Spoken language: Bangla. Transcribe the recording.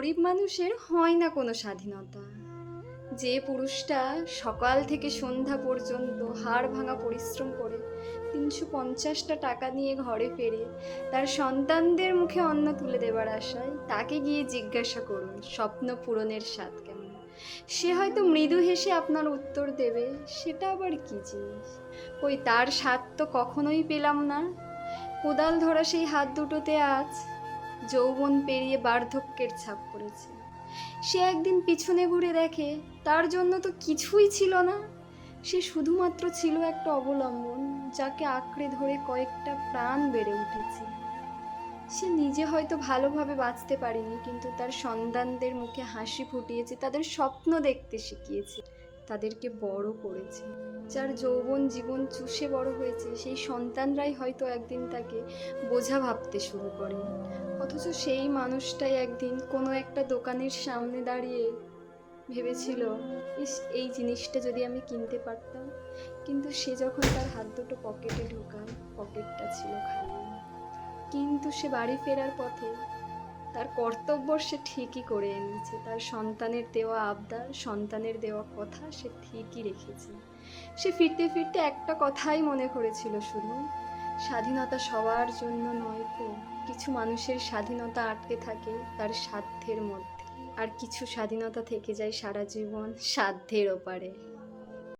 গরিব মানুষের হয় না কোনো স্বাধীনতা। যে পুরুষটা সকাল থেকে সন্ধ্যা পর্যন্ত হাড় ভাঙা পরিশ্রম করে 350টা টাকা নিয়ে ঘরে ফেরে তার সন্তানদের মুখে অন্ন তুলে দেবার আশায়, তাকে গিয়ে জিজ্ঞাসা করুন স্বপ্ন পূরণের স্বাদ কেমন। সে হয়তো মৃদু হেসে আপনার উত্তর দেবে, সেটা আবার কি জিনিস। ওই তার স্বাদ তো কখনোই পেলাম না। কোদাল ধরা সেই হাত দুটোতে আজ যৌবন পেরিয়ে বার্ধক্যের ছাপ পড়েছে। সে একদিন পিছনে ঘুরে দেখে তার জন্য তো কিছুই ছিল না। সে শুধুমাত্র ছিল একটা অবলম্বন, যাকে আঁকড়ে ধরে কয়েকটা প্রাণ বেড়ে উঠেছে। সে নিজে হয়তো ভালোভাবে বাঁচতে পারেনি, কিন্তু তার সন্তানদের মুখে হাসি ফুটিয়েছে, তাদের স্বপ্ন দেখতে শিখিয়েছে, তাদেরকে বড় করেছে। যার যৌবন জীবন চুষে বড় হয়েছে, সেই সন্তানরাই হয়তো একদিন তাকে বোঝা ভাবতে শুরু করে। অথচ সেই মানুষটাই একদিন কোনো একটা দোকানের সামনে দাঁড়িয়ে ভেবেছিল, ইস, এই জিনিসটা যদি আমি কিনতে পারতাম। কিন্তু সে যখন তার হাত দুটো পকেটে ঢোকায়, পকেটটা ছিল খালি। কিন্তু সে বাড়ি ফেরার পথে তার কর্তব্য সে ঠিকই করে এনেছে। তার সন্তানের দেওয়া আবদার, সন্তানের দেওয়া কথা সে ঠিকই রেখেছে। সে ফিরতে ফিরতে একটা কথাই মনে করেছিল শুধু, স্বাধীনতা সবার জন্য নয় গো। কিছু মানুষের স্বাধীনতা আটকে থাকে তার সাধ্যের মধ্যে, আর কিছু স্বাধীনতা থেকে যায় সারা জীবন সাধ্যের ওপারে।